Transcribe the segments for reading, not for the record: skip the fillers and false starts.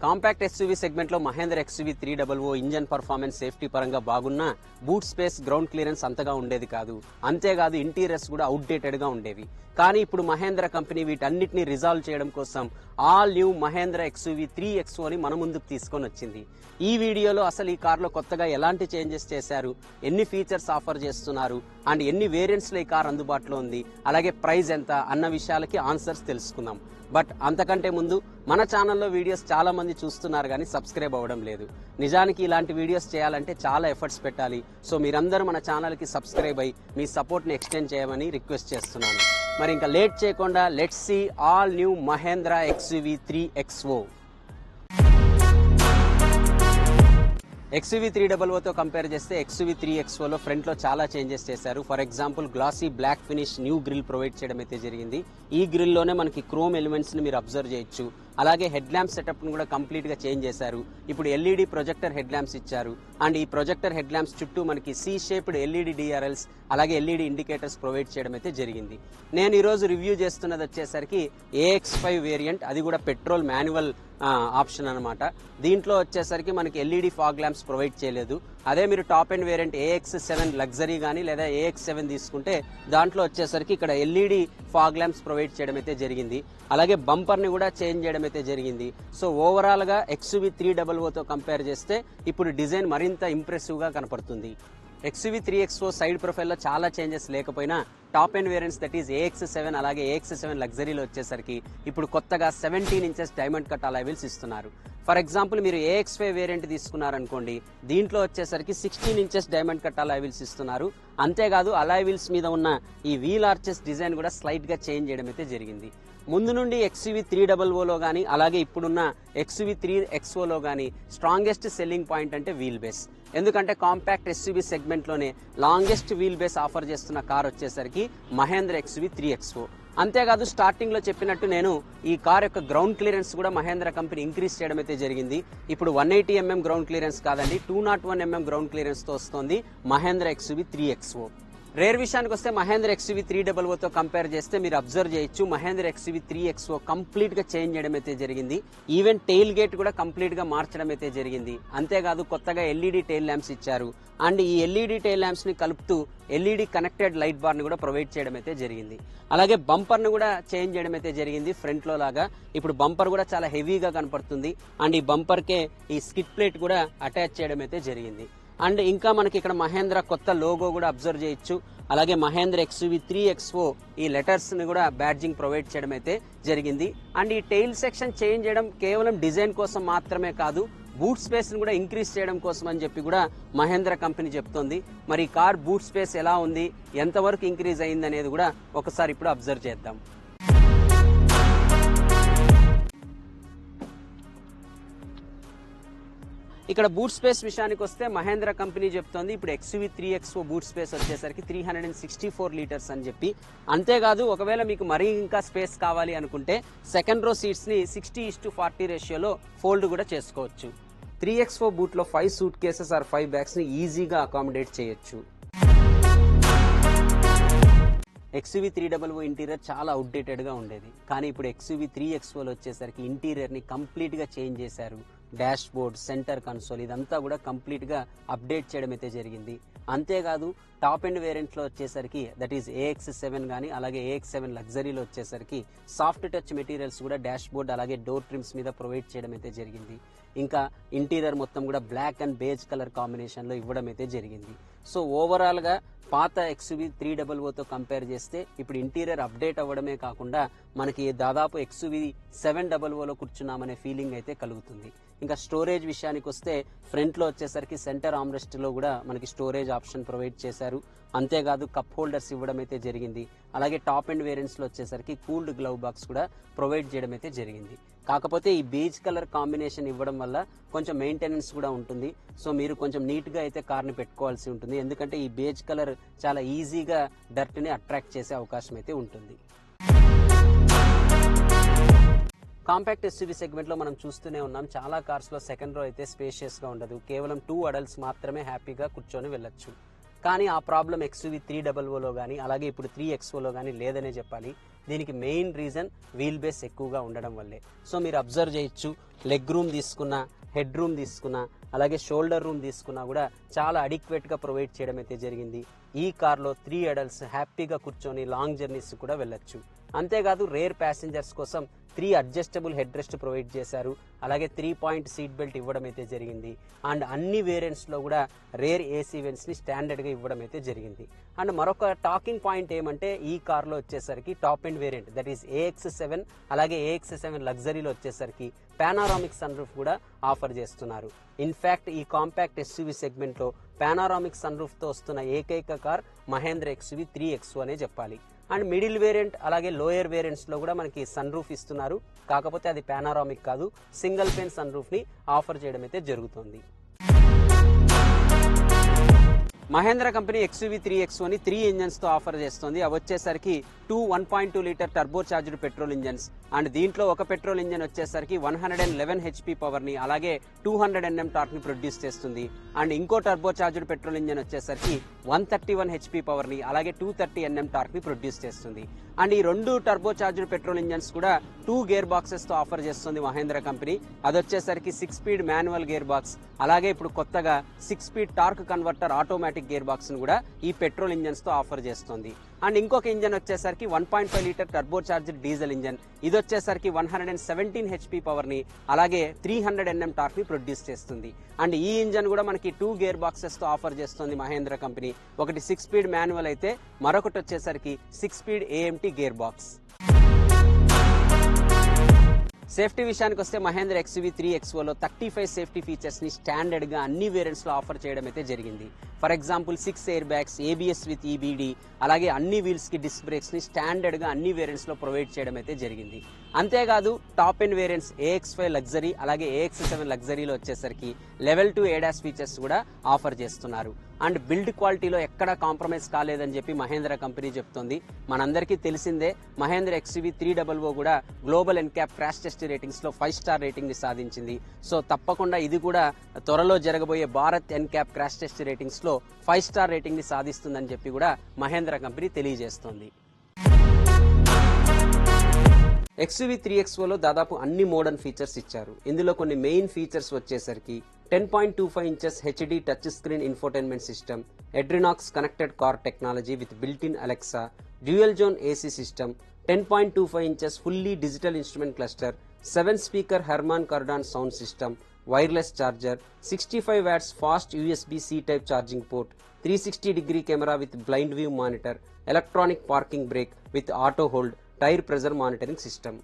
Compact SUV segment లో Mahindra XUV 300 engine performance safety పరంగా బాగున్నా బూట్ స్పేస్ గ్రౌండ్ క్లియరెన్స్ అంతగా ఉండేది కాదు. అంతేకాదు ఇంటీరియర్స్ కూడా అవుట్డేటెడ్ గా ఉండేవి. కానీ ఇప్పుడు మహేంద్ర కంపెనీ వీటన్నిటిని రిజాల్వ్ చేయడం కోసం all new Mahindra XUV 3XO ని మన ముందుకు తీసుకొని వచ్చింది. ఈ వీడియోలో అసలు ఈ కార్లో కొత్తగా ఎలాంటి చేంజెస్ చేశారు, ఎన్ని ఫీచర్స్ ఆఫర్ చేస్తున్నారు అండ్ ఎన్ని వేరియంట్స్ లో ఈ కార్ అందుబాటులో ఉంది, అలాగే ప్రైస్ ఎంత అన్న విషయాలకి ఆన్సర్స్ తెలుసుకుందాం. బట్ అంతకంటే ముందు మన ఛానల్లో వీడియోస్ చాలా మంది చూస్తున్నారు కానీ సబ్స్క్రైబ్ అవ్వడం లేదు. నిజానికి ఇలాంటి వీడియోస్ చేయాలంటే చాలా ఎఫర్ట్స్ పెట్టాలి. సో మీరందరూ మన ఛానల్కి సబ్స్క్రైబ్ అయ్యి మీ సపోర్ట్ని ఎక్స్టెండ్ చేయమని రిక్వెస్ట్ చేస్తున్నాను. మరి ఇంకా లేట్ చేయకుండా let's see all new Mahindra XUV 3XO. XUV 300తో కంపేర్ చేస్తే ఎక్స్యూవీ 3XOలో ఫ్రంట్లో చాలా చేంజెస్ చేశారు. For example glossy black finish new grille provide చేయడం అయితే జరిగింది. ఈ గ్రిల్లోనే మనకి క్రోమ్ ఎలిమెంట్స్ని మీరు అబ్జర్వ్ చేయొచ్చు. అలాగే హెడ్ ల్యాంప్ సెటప్ను కూడా కంప్లీట్గా చేంజ్ చేశారు. ఇప్పుడు ఎల్ఈడి ప్రొజెక్టర్ హెడ్ ల్యాంప్స్ ఇచ్చారు అండ్ ఈ ప్రొజెక్టర్ హెడ్ ల్యాంప్స్ చుట్టూ మనకి సి షేప్డ్ ఎల్ఈడి డిఆర్ఎల్స్ అలాగే ఎల్ఈడి ఇండికేటర్స్ ప్రొవైడ్ చేయడం అయితే జరిగింది. నేను ఈరోజు రివ్యూ చేస్తున్నది వచ్చేసరికి AX5 వేరియంట్, అది కూడా పెట్రోల్ మాన్యువల్ ఆప్షన్ అనమాట. దీంట్లో వచ్చేసరికి మనకి ఎల్ఈడి ఫాగ్ ల్యాంప్స్ ప్రొవైడ్ చేయలేదు. అదే మీరు top end variant AX7 luxury కానీ లేదా AX7 తీసుకుంటే దాంట్లో వచ్చేసరికి ఇక్కడ ఎల్ఈడి ఫాగ్ ల్యాంప్స్ ప్రొవైడ్ చేయడం అయితే జరిగింది. అలాగే బంపర్ని కూడా చేంజ్ చేయడం అయితే జరిగింది. సో ఓవరాల్గా ఎక్స్యూవీ 300తో కంపేర్ చేస్తే ఇప్పుడు డిజైన్ మరింత ఇంప్రెసివ్గా కనపడుతుంది. ఎక్స్యూవీ 3XO సైడ్ ప్రొఫైల్లో చాలా చేంజెస్ లేకపోయినా top end variants that is AX7 అలాగే AX7 లగ్జరీలో వచ్చేసరికి ఇప్పుడు కొత్తగా 17 inches diamond cut alloy wheels ఇస్తున్నారు. ఫర్ ఎగ్జాంపుల్ మీరు AX5 వేరియంట్ తీసుకున్నారనుకోండి, దీంట్లో వచ్చేసరికి 16 inches diamond cut alloy wheels ఇస్తున్నారు. అంతేకాదు అలాయ్ వీల్స్ మీద ఉన్న ఈ వీల్ ఆర్చెస్ డిజైన్ కూడా స్లైట్గా చేంజ్ చేయడం అయితే జరిగింది. ముందు నుండి ఎక్స్యూవీ 300లో కానీ అలాగే ఇప్పుడున్న ఎక్స్యూవీ 3XOలో కానీ స్ట్రాంగెస్ట్ సెల్లింగ్ పాయింట్ అంటే వీల్ బేస్. ఎందుకంటే కాంపాక్ట్ ఎస్యూవీ సెగ్మెంట్లోనే లాంగెస్ట్ వీల్ బేస్ ఆఫర్ చేస్తున్న కార్ వచ్చేసరికి మహేంద్ర ఎక్స్యూవీ 3XO. అంతేకాదు స్టార్టింగ్లో చెప్పినట్టు నేను ఈ కార్ యొక్క గ్రౌండ్ క్లియరెన్స్ కూడా మహేంద్ర కంపెనీ ఇంక్రీజ్ చేయడం అయితే జరిగింది. ఇప్పుడు 180 mm గ్రౌండ్ క్లియరెన్స్ కాదండి, 201 mm గ్రౌండ్ క్లియరెన్స్తో వస్తుంది మహేంద్ర ఎక్స్యూవీ 3XO. రేర్ విషయానికి వస్తే మహేంద్ర ఎక్స్యూవీ 300తో కంపేర్ చేస్తే మీరు అబ్జర్వ్ చేయొచ్చు మహేంద్ర ఎక్స్యూవీ 3XO కంప్లీట్గా చేంజ్ చేయడం అయితే జరిగింది. ఈవెన్ టెయిల్ గేట్ కూడా కంప్లీట్గా మార్చడం అయితే జరిగింది. అంతేకాదు కొత్తగా ఎల్ఈడి టెయిల్ ల్యాంప్స్ ఇచ్చారు అండ్ ఈ ఎల్ఈడి టెయిల్ ల్యాంప్స్ని కలుపుతూ ఎల్ఈడి కనెక్టెడ్ లైట్ బార్ని కూడా ప్రొవైడ్ చేయడం అయితే జరిగింది. అలాగే బంపర్ను కూడా చేంజ్ చేయడం అయితే జరిగింది. ఫ్రంట్లో లాగా ఇప్పుడు బంపర్ కూడా చాలా హెవీగా కనపడుతుంది అండ్ ఈ బంపర్కే ఈ స్కిడ్ ప్లేట్ కూడా అటాచ్ చేయడం అయితే జరిగింది. అండ్ ఇంకా మనకి ఇక్కడ మహేంద్ర కొత్త లోగో కూడా అబ్జర్వ్ చేయొచ్చు. అలాగే మహేంద్ర ఎక్స్యూవీ 3XO ఈ లెటర్స్ ని కూడా బ్యాడ్జింగ్ ప్రొవైడ్ చేయడం అయితే జరిగింది. అండ్ ఈ టెయిల్ సెక్షన్ చేంజ్ చేయడం కేవలం డిజైన్ కోసం మాత్రమే కాదు, బూట్ స్పేస్ ని కూడా ఇంక్రీజ్ చేయడం కోసం అని చెప్పి కూడా మహేంద్ర కంపెనీ చెప్తోంది. మరి కార్ బూట్ స్పేస్ ఎలా ఉంది, ఎంతవరకు ఇంక్రీజ్ అయింది అనేది కూడా ఒకసారి ఇప్పుడు అబ్జర్వ్ చేద్దాం. ఇక్కడ బూట్ స్పేస్ విషయానికి వస్తే మహేంద్ర కంపెనీ చెప్తోంది ఇప్పుడు ఎక్స్యూవీ 3XO బూట్ స్పేస్ వచ్చేసరికి 364 లీటర్స్ అని చెప్పి. అంతేకాదు ఒకవేళ మీకు మరీ ఇంకా స్పేస్ కావాలి అనుకుంటే సెకండ్ రో సీట్స్ ని 60:40 రేషియోలో ఫోల్డ్ కూడా చేసుకోవచ్చు. 3XO బూట్లో 5 సూట్ కేసెస్ ఆర్ 5 బ్యాగ్స్ ని ఈజీగా అకామిడేట్ చేయొచ్చు. ఎక్స్యూవీ 300 ఇంటీరియర్ చాలా అవుట్డేటెడ్గా ఉండేది, కానీ ఇప్పుడు ఎక్స్యూవీ 3XOలో వచ్చేసరికి ఇంటీరియర్ని కంప్లీట్గా చేంజ్ చేశారు. డాష్ బోర్డ్, సెంటర్ కన్సోల్ ఇదంతా కూడా కంప్లీట్గా అప్డేట్ చేయడం అయితే జరిగింది. అంతేకాదు టాప్ ఎండ్ వేరియంట్లో వచ్చేసరికి దట్ ఈస్ AX7 కానీ అలాగే AX7 లగ్జరీలో వచ్చేసరికి సాఫ్ట్ టచ్ మెటీరియల్స్ కూడా డాష్ బోర్డ్ అలాగే డోర్ ట్రిమ్స్ మీద ప్రొవైడ్ చేయడం అయితే జరిగింది. ఇంకా ఇంటీరియర్ మొత్తం కూడా బ్లాక్ అండ్ బేజ్ కలర్ కాంబినేషన్లో ఇవ్వడం అయితే జరిగింది. సో ఓవరాల్గా పాత ఎక్స్యూవీ 300తో కంపేర్ చేస్తే ఇప్పుడు ఇంటీరియర్ అప్డేట్ అవ్వడమే కాకుండా మనకి దాదాపు ఎక్స్యూవీ 700లో కూర్చున్నామనే ఫీలింగ్ అయితే కలుగుతుంది. ఇంకా స్టోరేజ్ విషయానికి వస్తే ఫ్రంట్లో వచ్చేసరికి సెంటర్ ఆమ్రెస్ట్లో కూడా మనకి స్టోరేజ్ ఆప్షన్ ప్రొవైడ్ చేశారు. అంతేకాదు కప్ హోల్డర్స్ ఇవ్వడం అయితే జరిగింది. అలాగే టాప్ ఎండ్ వేరియంట్స్లో వచ్చేసరికి కూల్డ్ గ్లవ్ బాక్స్ కూడా ప్రొవైడ్ చేయడం అయితే జరిగింది. కాకపోతే ఈ బేజ్ కలర్ కాంబినేషన్ ఇవ్వడం వల్ల కొంచెం మెయింటెనెన్స్ కూడా ఉంటుంది. సో మీరు కొంచెం నీట్గా అయితే కార్ని పెట్టుకోవాల్సి ఉంటుంది, ఎందుకంటే ఈ బేజ్ కలర్ చాలా ఈజీగా డర్ట్ని అట్రాక్ట్ చేసే అవకాశం అయితే ఉంటుంది. కాంపాక్ట్ ఎస్యూవీ సెగ్మెంట్లో మనం చూస్తూనే ఉన్నాం, చాలా కార్స్లో సెకండ్ రో అయితే స్పేషియస్గా ఉండదు, కేవలం 2 అడల్ట్స్ మాత్రమే హ్యాపీగా కూర్చొని వెళ్ళొచ్చు. కానీ ఆ ప్రాబ్లం XUV300లో కానీ అలాగే ఇప్పుడు 3XOలో కానీ లేదనే చెప్పాలి. దీనికి మెయిన్ రీజన్ వీల్ బేస్ ఎక్కువగా ఉండడం వల్లే. సో మీరు అబ్జర్వ్ చేయొచ్చు, లెగ్ రూమ్ తీసుకున్నా, హెడ్ రూమ్ తీసుకున్నా, అలాగే షోల్డర్ రూమ్ తీసుకున్నా కూడా చాలా అడిక్వేట్గా ప్రొవైడ్ చేయడం అయితే జరిగింది. ఈ కార్లో 3 అడల్ట్స్ హ్యాపీగా కూర్చొని లాంగ్ జర్నీస్ కూడా వెళ్ళొచ్చు. అంతేకాదు రేర్ ప్యాసింజర్స్ కోసం 3 అడ్జస్టబుల్ హెడ్ రెస్ట్ ప్రొవైడ్ చేశారు. అలాగే 3 పాయింట్ సీట్ బెల్ట్ ఇవ్వడం అయితే జరిగింది. అండ్ అన్ని వేరియంట్స్లో కూడా రేర్ ఏసీ వెంట్స్ని స్టాండర్డ్గా ఇవ్వడం అయితే జరిగింది. అండ్ మరొక టాకింగ్ పాయింట్ ఏమంటే ఈ కార్లో వచ్చేసరికి top end variant that is AX7 అలాగే AX7 లగ్జరీలో వచ్చేసరికి పానారామిక్ సన్ రూఫ్ కూడా ఆఫర్ చేస్తున్నారు. ఇన్ఫ్యాక్ట్ ఈ కాంపాక్ట్ SUV సెగ్మెంట్లో పానారామిక్ సన్ రూఫ్తో వస్తున్న ఏకైక కార్ మహేంద్ర XUV3XO అనే చెప్పాలి. అండ్ మిడిల్ వేరియంట్ అలాగే లోయర్ వేరియంట్స్ లో కూడా మనకి సన్ రూఫ్ ఇస్తున్నారు. కాకపోతే అది పానారామిక్ కాదు, సింగిల్ పెన్ సన్ రూఫ్ ని ఆఫర్ చేయడం అయితే జరుగుతుంది. మహేంద్ర కంపెనీ XUV3XOని 3 ఇంజన్స్ తో ఆఫర్ చేస్తుంది. అవి వచ్చేసరికి 1.2 litre turbo charged petrol engines. And దీంట్లో ఒక పెట్రోల్ ఇంజన్ వచ్చేసరికి 111 HP పవర్ ని అలాగే 200 Nm టార్క్ ని ప్రొడ్యూస్ చేస్తుంది. అండ్ ఇంకో టర్బో చార్జ్డ్ పెట్రోల్ ఇంజన్ వచ్చేసరికి 131 HP పవర్ ని అలాగే 230 Nm టార్క్ ని ప్రొడ్యూస్ చేస్తుంది. అండ్ ఈ 2 టర్బో చార్జ్డ్ పెట్రోల్ ఇంజన్స్ కూడా 2 గేర్ బాక్సెస్ తో ఆఫర్ చేస్తుంది మహేంద్ర కంపెనీ. అది వచ్చేసరికి 6 స్పీడ్ మాన్యువల్ గేర్ బాక్స్ అలాగే ఇప్పుడు కొత్తగా 6 speed torque converter automatic gear box ను కూడా ఈ పెట్రోల్ ఇంజన్స్ తో ఆఫర్ చేస్తుంది. అండ్ ఇంకొక ఇంజన్ వచ్చేసరికి 1.5 litre turbo charged diesel engine. ఇది వచ్చేసరికి 117 HP పవర్ ని అలాగే 300 Nm టార్క్ ని ప్రొడ్యూస్ చేస్తుంది. అండ్ ఈ ఇంజన్ కూడా మనకి 2 గేర్ బాక్సెస్ తో ఆఫర్ చేస్తుంది మహేంద్ర కంపెనీ. ఒకటి 6 స్పీడ్ మాన్యువల్ అయితే మరొకటి వచ్చేసరికి 6 speed AMT gear box. Safety విషయానికి వస్తే మహేంద్ర XUV3XOలో 35 సేఫ్టీ ఫీచర్స్ ని స్టాండర్డ్ గా అన్ని వేరియంట్స్ లో ఆఫర్ చేయడం అయితే జరిగింది. For example 6 air bags, ABS with EBD అలాగే అన్ని వీల్స్ కి డిస్క్ బ్రేక్స్ ని స్టాండర్డ్ గా అన్ని వేరియంట్స్ లో ప్రొవైడ్ చేయడం అయితే జరిగింది. అంతేకాదు top end variants AX5 luxury అలాగే AX7 లగ్జరీలో వచ్చేసరికి లెవెల్ 2 ADAS ఫీచర్స్ కూడా ఆఫర్ చేస్తున్నారు. అండ్ బిల్డ్ క్వాలిటీలో ఎక్కడా కాంప్రమైజ్ కాలేదని చెప్పి మహేంద్ర కంపెనీ చెప్తోంది. మనందరికీ తెలిసిందే మహేంద్ర XUV300 కూడా global NCAP crash test ratings లో 5 స్టార్ రేటింగ్ ని సాధించింది. సో తప్పకుండా ఇది కూడా త్వరలో జరగబోయే Bharat NCAP crash test ratings లో 5 స్టార్ రేటింగ్ ని సాధిస్తుందని చెప్పి కూడా మహేంద్ర కంపెనీ తెలియజేస్తోంది. XUV3XOలో దాదాపు అన్ని మోడర్న్ ఫీచర్స్ ఇచ్చారు. ఇందులో కొన్ని మెయిన్ ఫీచర్స్ వచ్చేసరికి 10.25 inches HD touch screen infotainment system, AdrenoX connected car technology with built in Alexa, dual zone AC system, 10.25 inches fully digital instrument cluster, 7 speaker Harman Kardon sound system, wireless charger, 65 watts fast USB-C type charging port, 360-degree camera with blind view monitor, electronic parking brake with auto hold, tyre pressure monitoring system.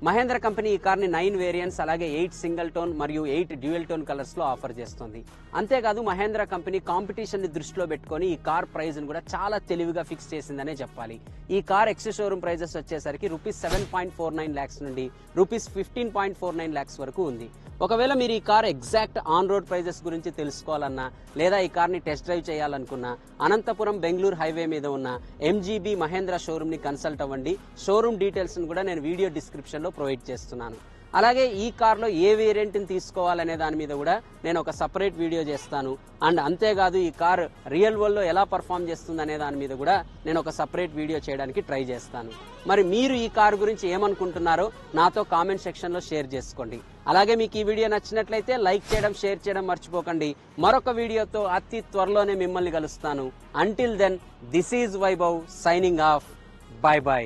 Mahindra company ఈ కార్ని 9 variants అలాగే 8 single tone మరియు 8 dual tone colours లో offer చేస్తుంది. అంతేకాదు Mahindra company competition ని దృష్టిలో పెట్టుకొని ఈ కార్ ప్రైస్ ను కూడా చాలా తెలివిగా ఫిక్స్ చేసిందనే చెప్పాలి. ఈ కార్ ఎక్స్ షోరూమ్ ప్రైజెస్ వచ్చేసరికి ₹7.49 lakhs నుండి ₹15.49 lakhs వరకు ఉంది. ఒకవేళ మీరు ఈ car exact on road prices గురించి తెలుసుకోవాలన్నా లేదా ఈ కార్ని టెస్ట్ డ్రైవ్ చేయాలనుకున్నా అనంతపురం బెంగళూరు హైవే మీద ఉన్న MGB మహేంద్ర షోరూమ్ ని కన్సల్ట్ అవ్వండి. షోరూమ్ డీటెయిల్స్ ను కూడా నేను వీడియో డిస్క్రిప్షన్ లో ప్రొవైడ్ చేస్తున్నాను. అలాగే ఈ కార్లో ఏ వేరియంట్ని తీసుకోవాలనే దాని మీద కూడా నేను ఒక సపరేట్ వీడియో చేస్తాను. అండ్ అంతేకాదు ఈ కార్ రియల్ వరల్డ్లో ఎలా పర్ఫామ్ చేస్తుంది అనే దాని మీద కూడా నేను ఒక సపరేట్ వీడియో చేయడానికి ట్రై చేస్తాను. మరి మీరు ఈ కార్ గురించి ఏమనుకుంటున్నారో నాతో కామెంట్ సెక్షన్లో షేర్ చేసుకోండి. అలాగే మీకు ఈ వీడియో నచ్చినట్లయితే లైక్ చేయడం, షేర్ చేయడం మర్చిపోకండి. మరొక వీడియోతో అతి త్వరలోనే మిమ్మల్ని కలుస్తాను. Until then, this is Vaibhav signing off. Bye by.